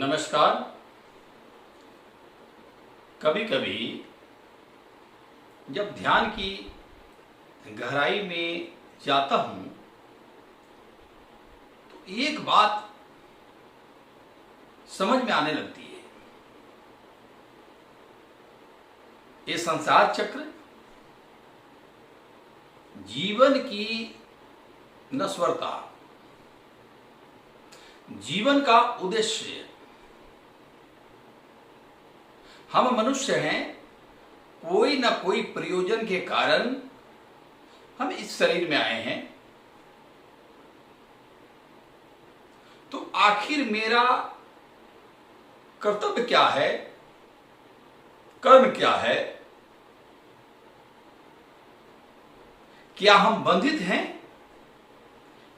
नमस्कार। कभी कभी जब ध्यान की गहराई में जाता हूँ तो एक बात समझ में आने लगती है। ये संसार चक्र, जीवन की नश्वरता, जीवन का उद्देश्य, हम मनुष्य हैं, कोई ना कोई प्रयोजन के कारण हम इस शरीर में आए हैं। तो आखिर मेरा कर्तव्य क्या है, कर्म क्या है? क्या हम बंधित हैं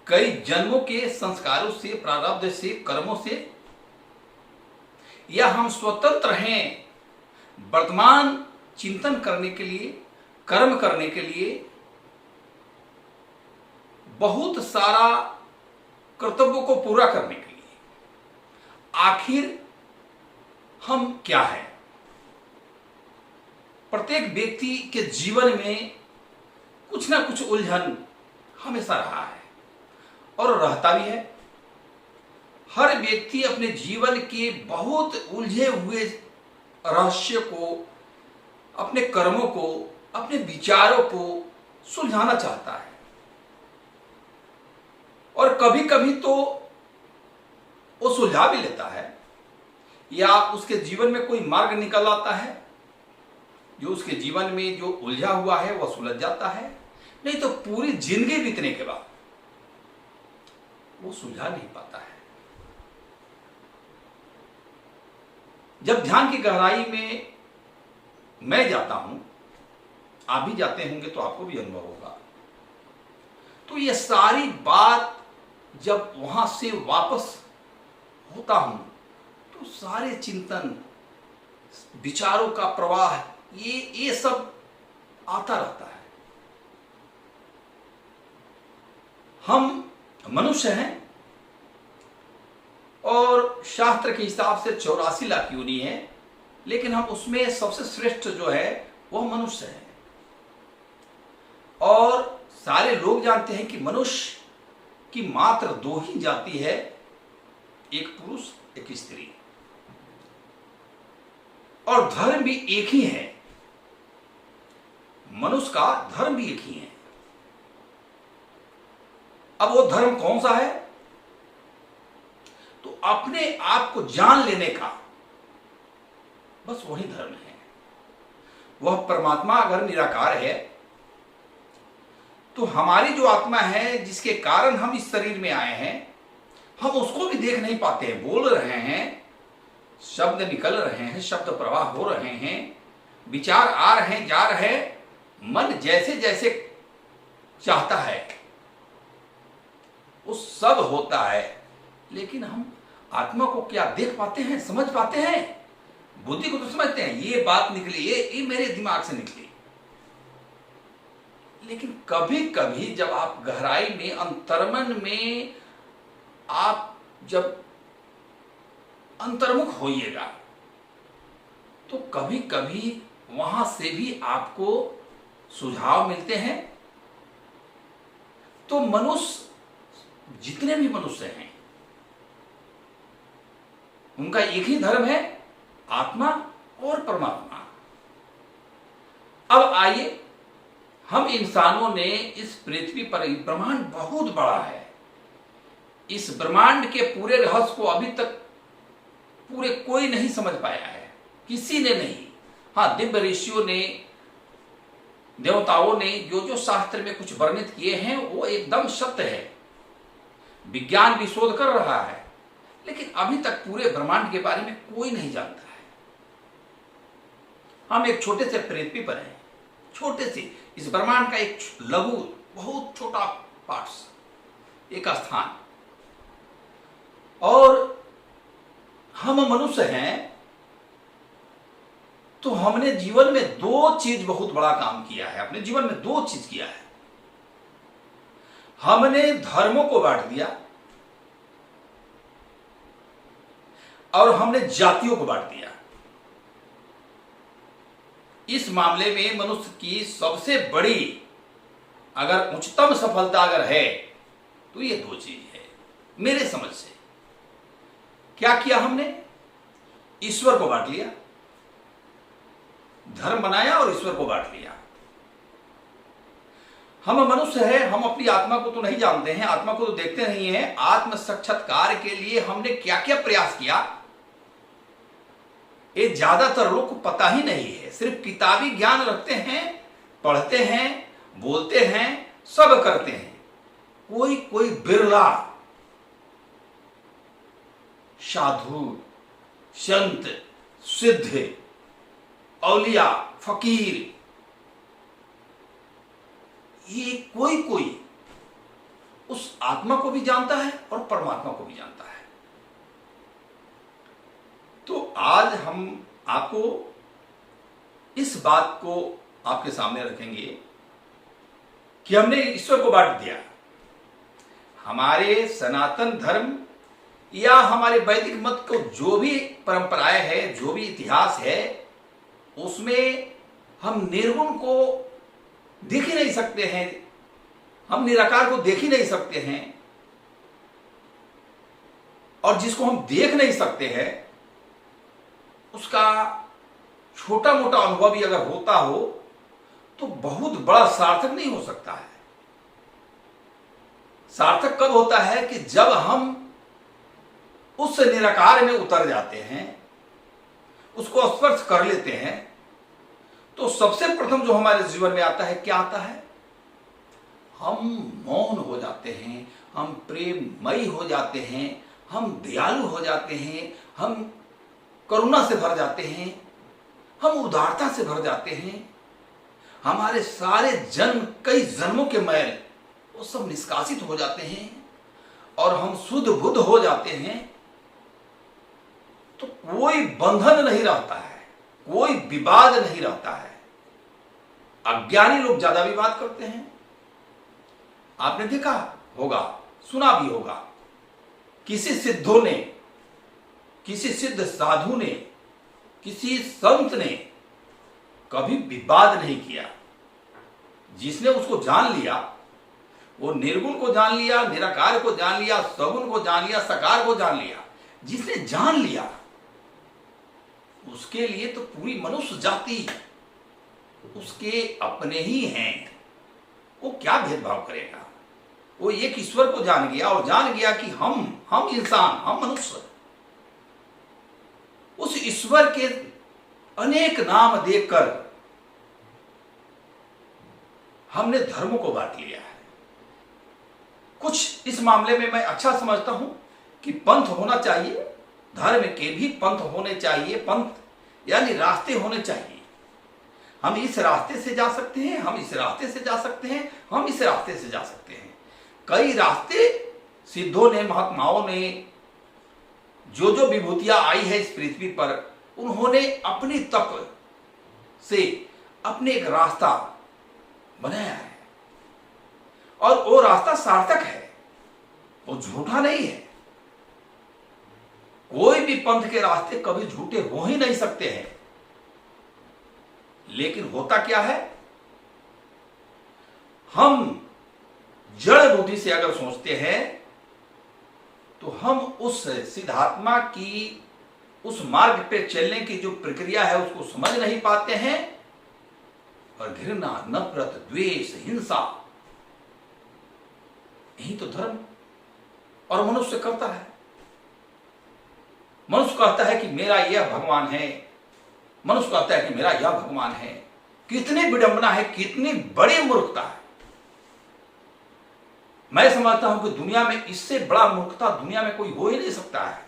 कई जन्मों के संस्कारों से, प्रारब्ध से, कर्मों से, या हम स्वतंत्र हैं वर्तमान चिंतन करने के लिए, कर्म करने के लिए, बहुत सारा कर्तव्यों को पूरा करने के लिए? आखिर हम क्या हैं? प्रत्येक व्यक्ति के जीवन में कुछ ना कुछ उलझन हमेशा रहा है और रहता भी है। हर व्यक्ति अपने जीवन के बहुत उलझे हुए रहस्य को, अपने कर्मों को, अपने विचारों को सुलझाना चाहता है। और कभी कभी तो वो सुलझा भी लेता है, या उसके जीवन में कोई मार्ग निकल आता है जो उसके जीवन में जो उलझा हुआ है वह सुलझ जाता है। नहीं तो पूरी जिंदगी बीतने के बाद वो सुलझा नहीं पाता है। जब ध्यान की गहराई में मैं जाता हूं, आप भी जाते होंगे तो आपको भी अनुभव होगा, तो ये सारी बात जब वहां से वापस होता हूं तो सारे चिंतन, विचारों का प्रवाह, ये सब आता रहता है। हम मनुष्य हैं और शास्त्र के हिसाब से 84 लाख योनि है, लेकिन हम उसमें सबसे श्रेष्ठ जो है वह मनुष्य है। और सारे लोग जानते हैं कि मनुष्य की मात्र दो ही जाति है, एक पुरुष एक स्त्री, और धर्म भी एक ही है। मनुष्य का धर्म भी एक ही है। अब वो धर्म कौन सा है? तो अपने आप को जान लेने का, बस वही धर्म है। वह परमात्मा अगर निराकार है तो हमारी जो आत्मा है, जिसके कारण हम इस शरीर में आए हैं, हम उसको भी देख नहीं पाते हैं। बोल रहे हैं, शब्द निकल रहे हैं, शब्द प्रवाह हो रहे हैं, विचार आ रहे हैं, जा रहे हैं, मन जैसे जैसे चाहता है वो सब होता है। लेकिन हम आत्मा को क्या देख पाते हैं, समझ पाते हैं? बुद्धि को तो समझते हैं, ये बात निकली, ये मेरे दिमाग से निकली। लेकिन कभी कभी जब आप गहराई में, अंतर्मन में आप जब अंतर्मुख होइएगा तो कभी कभी वहां से भी आपको सुझाव मिलते हैं। तो मनुष्य, जितने भी मनुष्य हैं, उनका एक ही धर्म है, आत्मा और परमात्मा। अब आइए, हम इंसानों ने इस पृथ्वी पर, ब्रह्मांड बहुत बड़ा है, इस ब्रह्मांड के पूरे रहस्य को अभी तक पूरे कोई नहीं समझ पाया है, किसी ने नहीं। हाँ, दिव्य ऋषियों ने, देवताओं ने जो जो शास्त्र में कुछ वर्णित किए हैं वो एकदम सत्य है। विज्ञान भी शोध कर रहा है, लेकिन अभी तक पूरे ब्रह्मांड के बारे में कोई नहीं जानता है। हम एक छोटे से पृथ्वी पर हैं, छोटे से इस ब्रह्मांड का एक लघु, बहुत छोटा पार्ट्स, एक स्थान। और हम मनुष्य हैं, तो हमने जीवन में दो चीज बहुत बड़ा काम किया है। अपने जीवन में दो चीज किया है। हमने धर्मों को बांट दिया और हमने जातियों को बांट दिया। इस मामले में मनुष्य की सबसे बड़ी अगर उच्चतम सफलता अगर है तो ये दो चीज है मेरे समझ से। क्या किया हमने? ईश्वर को बांट लिया, धर्म बनाया और ईश्वर को बांट लिया। हम मनुष्य हैं, हम अपनी आत्मा को तो नहीं जानते हैं, आत्मा को तो देखते नहीं हैं। आत्म साक्षात्कार के लिए हमने क्या क्या प्रयास किया ये ज्यादातर लोग को पता ही नहीं है। सिर्फ किताबी ज्ञान रखते हैं, पढ़ते हैं, बोलते हैं, सब करते हैं। कोई कोई बिरला साधु, संत, सिद्ध, औलिया, फकीर, ये कोई कोई उस आत्मा को भी जानता है और परमात्मा को भी जानता है। तो आज हम आपको इस बात को आपके सामने रखेंगे कि हमने ईश्वर को बांट दिया। हमारे सनातन धर्म या हमारे वैदिक मत को जो भी परंपराएं है, जो भी इतिहास है, उसमें हम निर्गुण को देख ही नहीं सकते हैं, हम निराकार को देख ही नहीं सकते हैं। और जिसको हम देख नहीं सकते हैं उसका छोटा मोटा अनुभव भी अगर होता हो तो बहुत बड़ा सार्थक नहीं हो सकता है। सार्थक कब होता है कि जब हम उस निराकार में उतर जाते हैं, उसको स्पर्श कर लेते हैं। तो सबसे प्रथम जो हमारे जीवन में आता है, क्या आता है? हम मौन हो जाते हैं, हम प्रेममयी हो जाते हैं, हम दयालु हो जाते हैं, हम करुणा से भर जाते हैं, हम उदारता से भर जाते हैं। हमारे सारे जन्म, कई जन्मों के मैल वो सब निष्कासित हो जाते हैं और हम शुद्ध बुद्ध हो जाते हैं। तो कोई बंधन नहीं रहता है, कोई विवाद नहीं रहता है। अज्ञानी लोग ज्यादा विवाद करते हैं। आपने देखा होगा, सुना भी होगा, किसी सिद्धों ने, किसी सिद्ध साधु ने, किसी संत ने कभी विवाद नहीं किया। जिसने उसको जान लिया, वो निर्गुण को जान लिया, निराकार को जान लिया, सगुण को जान लिया, साकार को जान लिया। जिसने जान लिया उसके लिए तो पूरी मनुष्य जाति उसके अपने ही हैं। वो क्या भेदभाव करेगा? वो एक ईश्वर को जान गया और जान गया कि हम इंसान, हम मनुष्य। उस ईश्वर के अनेक नाम देकर हमने धर्म को बांट लिया है। कुछ इस मामले में मैं अच्छा समझता हूं कि पंथ होना चाहिए, धर्म के भी पंथ होने चाहिए। पंथ यानी रास्ते होने चाहिए। हम इस रास्ते से जा सकते हैं, हम इस रास्ते से जा सकते हैं, हम इस रास्ते से जा सकते हैं। कई रास्ते सिद्धों ने, महात्माओं ने, जो जो विभूतियां आई है इस पृथ्वी पर, उन्होंने अपनी तप से अपने एक रास्ता बनाया है और वो रास्ता सार्थक है, वो झूठा नहीं है। कोई भी पंथ के रास्ते कभी झूठे हो ही नहीं सकते हैं। लेकिन होता क्या है, हम जड़ बुद्धि से अगर सोचते हैं तो हम उस सिद्धात्मा की, उस मार्ग पे चलने की जो प्रक्रिया है उसको समझ नहीं पाते हैं और घृणा, नफरत, द्वेष, हिंसा, यही तो धर्म और मनुष्य करता है। मनुष्य कहता है कि मेरा यह भगवान है, मनुष्य कहता है कि मेरा यह भगवान है। कितनी विडंबना है, कितनी बड़ी मूर्खता है। मैं समझता हूं कि दुनिया में इससे बड़ा मूर्खता दुनिया में कोई हो ही नहीं सकता है।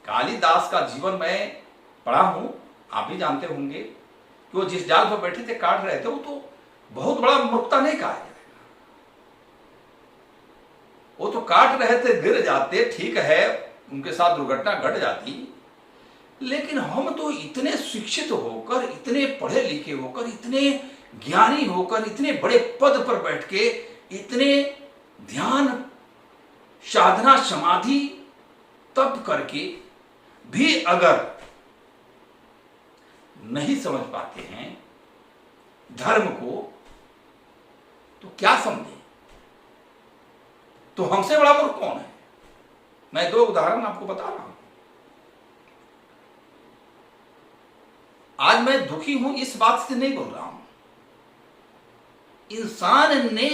कालिदास का जीवन मैं पढ़ा हूं, आप भी जानते होंगे कि वो जिस जाल पर बैठे थे, काट रहे थे, वो तो बहुत बड़ा मूर्खता नहीं कहा जाएगा। वो तो काट रहे थे, गिर जाते, ठीक है, उनके साथ दुर्घटना घट जाती। लेकिन हम तो इतने शिक्षित होकर, इतने पढ़े लिखे होकर, इतने ज्ञानी होकर, इतने बड़े पद पर बैठ के, इतने ध्यान, साधना, समाधि, तप करके भी अगर नहीं समझ पाते हैं धर्म को, तो क्या समझे? तो हमसे बड़ा मूर्ख कौन है? मैं 2 उदाहरण आपको बता रहा हूं। आज मैं दुखी हूं इस बात से नहीं बोल रहा हूं। इंसान ने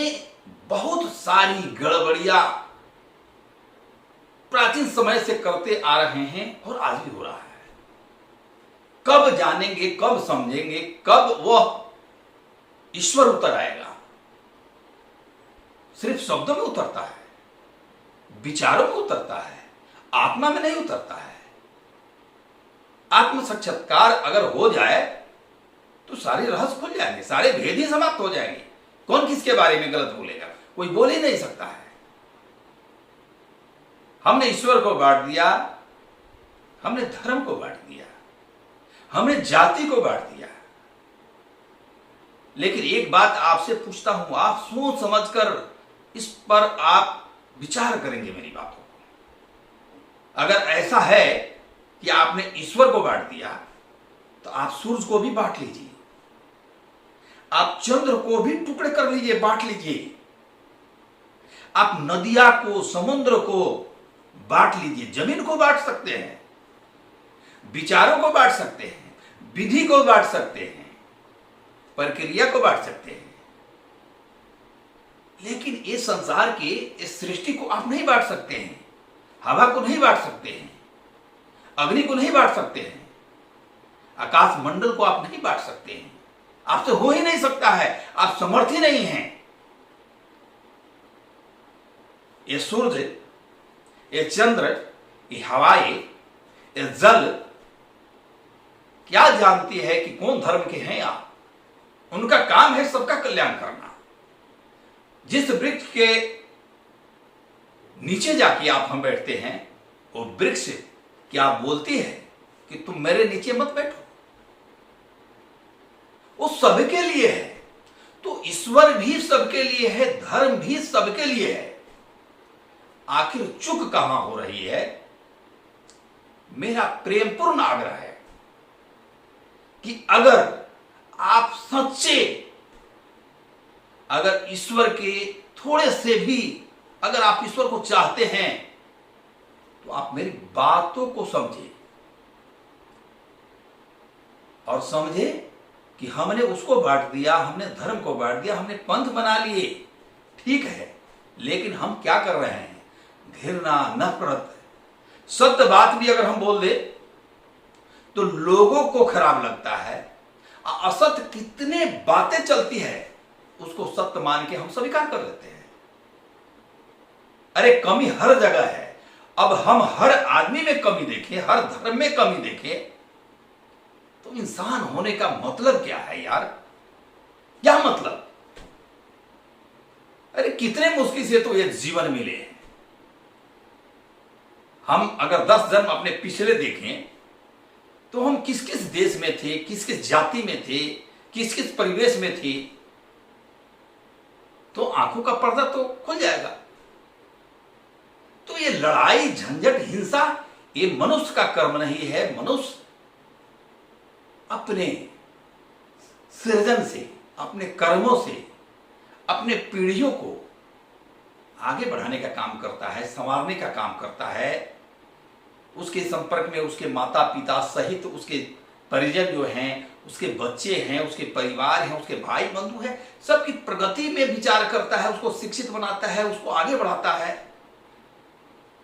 बहुत सारी गड़बड़ियां प्राचीन समय से करते आ रहे हैं और आज भी हो रहा है। कब जानेंगे, कब समझेंगे, कब वह ईश्वर उतर आएगा? सिर्फ शब्दों में उतरता है, विचारों में उतरता है, आत्मा में नहीं उतरता है। आत्म साक्षात्कार अगर हो जाए तो सारे रहस्य खुल जाएंगे, सारे भेद ही समाप्त हो जाएंगे। कौन किसके बारे में गलत बोलेगा? कोई बोल ही नहीं सकता है। हमने ईश्वर को बांट दिया, हमने धर्म को बांट दिया, हमने जाति को बांट दिया। लेकिन एक बात आपसे पूछता हूं, आप सोच समझकर इस पर आप विचार करेंगे मेरी बातों को। अगर ऐसा है कि आपने ईश्वर को बांट दिया, तो आप सूरज को भी बांट लीजिए, आप चंद्र को भी टुकड़े कर लीजिए, बांट लीजिए। आप नदिया को, समुद्र को बांट लीजिए। जमीन को बांट सकते हैं, विचारों को बांट सकते हैं, विधि को बांट सकते हैं, प्रक्रिया को बांट सकते हैं। लेकिन इस संसार के, इस सृष्टि को आप नहीं बांट सकते हैं। हवा को नहीं बांट सकते हैं, अग्नि को नहीं बांट सकते हैं, आकाश मंडल को आप नहीं बांट सकते हैं। आपसे हो ही नहीं सकता है, आप समर्थ ही नहीं हैं। ये सूर्य, ये चंद्र, ये हवाएं, ये जल क्या जानती है कि कौन धर्म के हैं आप? उनका काम है सबका कल्याण करना। जिस वृक्ष के नीचे जाके आप हम बैठते हैं, वो वृक्ष क्या बोलती है कि तुम मेरे नीचे मत बैठो? वो सबके लिए है। तो ईश्वर भी सबके लिए है, धर्म भी सबके लिए है। आखिर चूक कहां हो रही है? मेरा प्रेमपूर्ण आग्रह है कि अगर आप सच्चे, अगर ईश्वर के थोड़े से भी, अगर आप ईश्वर को चाहते हैं, तो आप मेरी बातों को समझे और समझे कि हमने उसको बांट दिया, हमने धर्म को बांट दिया, हमने पंथ बना लिए, ठीक है। लेकिन हम क्या कर रहे हैं? घृणा, नफरत, सत्य बात भी अगर हम बोल दे तो लोगों को खराब लगता है। असत्य कितने बातें चलती है, उसको सत्य मान के हम स्वीकार कर लेते हैं। अरे कमी हर जगह है। अब हम हर आदमी में कमी देखें, हर धर्म में कमी देखें, तो इंसान होने का मतलब क्या है यार? क्या मतलब? अरे कितने मुश्किल से तो ये जीवन मिले हैं। हम अगर 10 जन्म अपने पिछले देखें तो हम किस किस देश में थे, किस किस जाति में थे, किस किस परिवेश में थे, तो आंखों का पर्दा तो खुल जाएगा। तो ये लड़ाई, झंझट, हिंसा, ये मनुष्य का कर्म नहीं है। मनुष्य अपने सृजन से, अपने कर्मों से अपने पीढ़ियों को आगे बढ़ाने का काम करता है, संवारने का काम करता है। उसके संपर्क में उसके माता पिता सहित उसके परिजन जो हैं, उसके बच्चे हैं, उसके परिवार हैं, उसके भाई बंधु हैं, सबकी प्रगति में विचार करता है, उसको शिक्षित बनाता है, उसको आगे बढ़ाता है।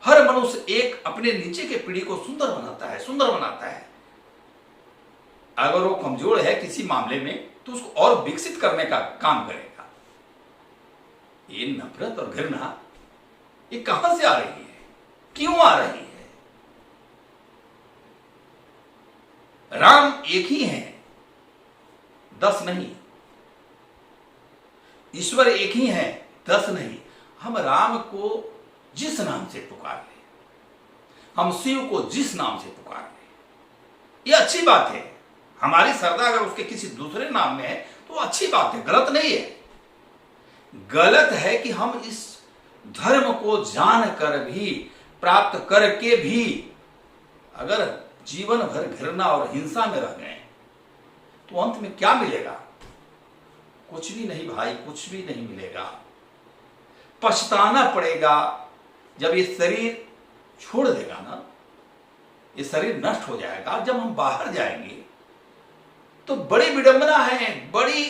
हर मनुष्य एक अपने नीचे के पीढ़ी को सुंदर बनाता है, सुंदर बनाता है। अगर वो कमजोर है किसी मामले में तो उसको और विकसित करने का काम करेगा। ये नफरत और घृणा ये कहां से आ रही है? क्यों आ रही है? राम एक ही है, 10 नहीं। ईश्वर एक ही है, 10 नहीं। हम राम को जिस नाम से पुकार ले, हम शिव को जिस नाम से पुकार ले, ये अच्छी बात है। हमारी श्रद्धा अगर उसके किसी दूसरे नाम में है तो अच्छी बात है, गलत नहीं है। गलत है कि हम इस धर्म को जानकर भी, प्राप्त करके भी अगर जीवन भर घृणा और हिंसा में रह गए तो अंत में क्या मिलेगा? कुछ भी नहीं भाई, कुछ भी नहीं मिलेगा। पछताना पड़ेगा जब ये शरीर छोड़ देगा ना, ये शरीर नष्ट हो जाएगा। जब हम बाहर जाएंगे तो बड़ी विडंबना है, बड़ी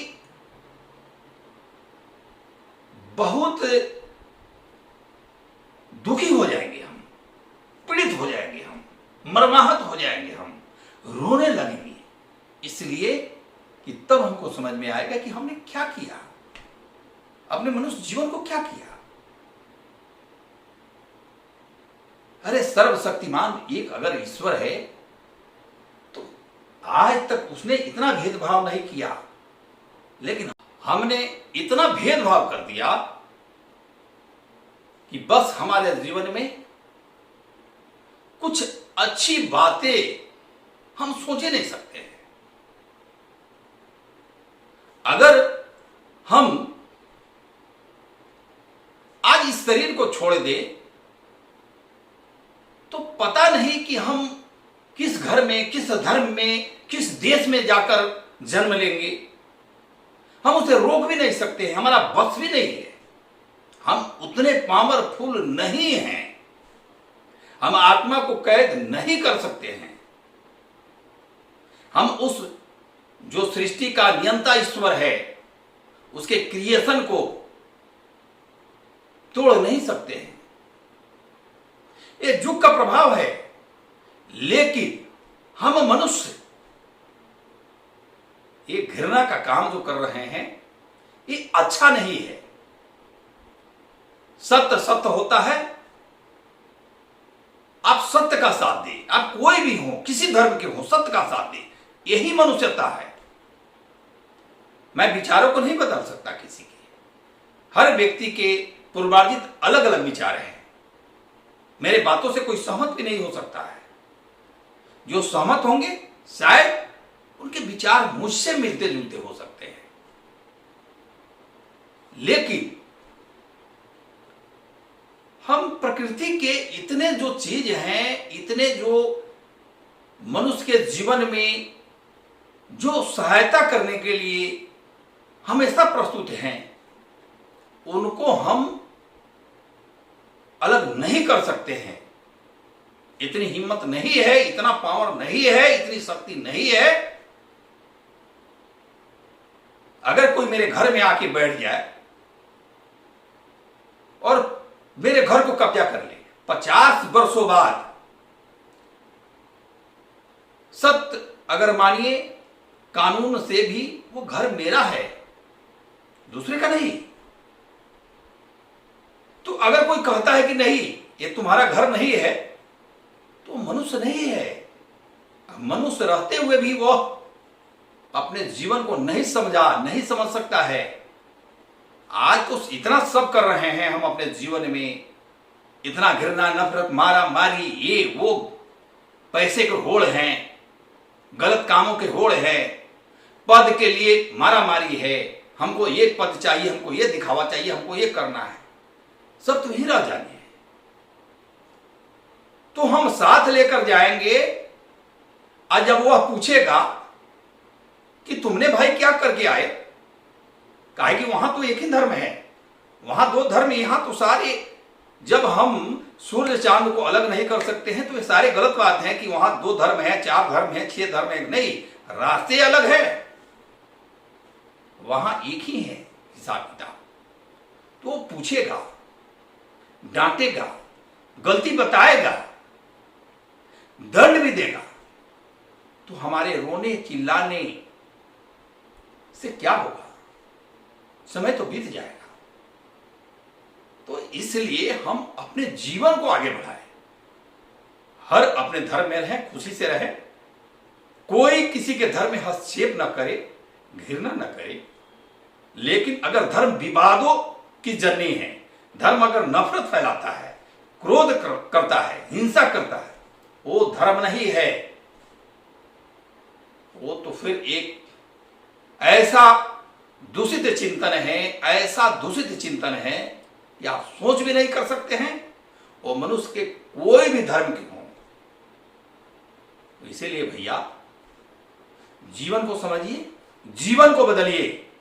बहुत दुखी हो जाएंगे हम, पीड़ित हो जाएंगे हम, मर्माहत हो जाएंगे हम, रोने लगेंगे। इसलिए कि तब हमको समझ में आएगा कि हमने क्या किया, अपने मनुष्य जीवन को क्या किया। अरे सर्वशक्तिमान एक अगर ईश्वर है तो आज तक उसने इतना भेदभाव नहीं किया, लेकिन हमने इतना भेदभाव कर दिया कि बस हमारे जीवन में कुछ अच्छी बातें हम सोचे नहीं सकते हैं। अगर हम आज इस शरीर को छोड़ दें तो पता नहीं कि हम किस घर में, किस धर्म में, किस देश में जाकर जन्म लेंगे। हम उसे रोक भी नहीं सकते हैं, हमारा बस भी नहीं है। हम उतने पावरफुल नहीं हैं, हम आत्मा को कैद नहीं कर सकते हैं। हम उस जो सृष्टि का नियंता ईश्वर है उसके क्रिएशन को तोड़ नहीं सकते हैं। ये युग का प्रभाव है, लेकिन हम मनुष्य ये घृणा का काम जो कर रहे हैं ये अच्छा नहीं है। सत्य सत्य होता है, आप सत्य का साथ दें, आप कोई भी हो, किसी धर्म के हो, सत्य का साथ दें, यही मनुष्यता है। मैं विचारों को नहीं बदल सकता किसी के, हर व्यक्ति के पूर्वार्जित अलग अलग विचार हैं। मेरे बातों से कोई सहमत भी नहीं हो सकता है। जो सहमत होंगे शायद उनके विचार मुझसे मिलते जुलते हो सकते हैं, लेकिन हम प्रकृति के इतने जो चीज हैं, इतने जो मनुष्य के जीवन में जो सहायता करने के लिए हमेशा प्रस्तुत हैं, उनको हम अलग नहीं कर सकते हैं। इतनी हिम्मत नहीं है, इतना पावर नहीं है, इतनी शक्ति नहीं है। अगर कोई मेरे घर में आके बैठ जाए और मेरे घर को कब्जा कर ले, 50 वर्षों बाद, सत्य अगर मानिए कानून से भी वो घर मेरा है, दूसरे का नहीं। तो अगर कोई कहता है कि नहीं ये तुम्हारा घर नहीं है, तो मनुष्य नहीं है। मनुष्य रहते हुए भी वो अपने जीवन को नहीं समझ सकता है। आज तो इतना सब कर रहे हैं हम अपने जीवन में, इतना घृणा, नफरत, मारा मारी, ये वो, पैसे के होड़ हैं, गलत कामों के होड़ है, पद के लिए मारा मारी है, हमको ये पद चाहिए, हमको ये दिखावा चाहिए, हमको ये करना है। सब तो ही रह जाने हैं। तो हम साथ लेकर जाएंगे, और जब वह पूछेगा कि तुमने भाई क्या करके आए, कहे कि वहां तो एक ही धर्म है, वहां दो धर्म, यहां तो सारे। जब हम सूर्य चांद को अलग नहीं कर सकते हैं तो ये सारे गलत बात है कि वहां 2 धर्म है, 4 धर्म है, 6 धर्म है। नहीं, रास्ते अलग है, वहां एक ही है हिसाब किताब। तो वो पूछेगा, डांटेगा, गलती बताएगा, दंड भी देगा। तो हमारे रोने चिल्लाने से क्या होगा? समय तो बीत जाएगा। तो इसलिए हम अपने जीवन को आगे बढ़ाएं, हर अपने धर्म में रहें, खुशी से रहें, कोई किसी के धर्म में हस्तक्षेप न करे, घृणा न करे। लेकिन अगर धर्म विवादों की जननी है, धर्म अगर नफरत फैलाता है, क्रोध करता है, हिंसा करता है, वो धर्म नहीं है। वो तो फिर एक ऐसा दूषित चिंतन है, ऐसा दूषित चिंतन है कि आप सोच भी नहीं कर सकते हैं। वो मनुष्य के कोई भी धर्म के हों, तो इसीलिए भैया जीवन को समझिए, जीवन को बदलिए,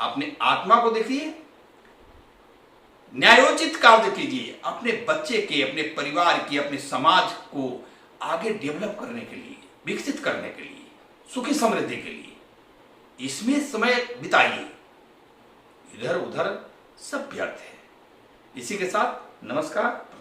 अपने आत्मा को देखिए, न्यायोचित कार्य कीजिए, अपने बच्चे के, अपने परिवार की, अपने समाज को आगे डेवलप करने के लिए, विकसित करने के लिए, सुखी समृद्धि के लिए इसमें समय बिताइए। इधर उधर सब व्यर्थ है। इसी के साथ नमस्कार।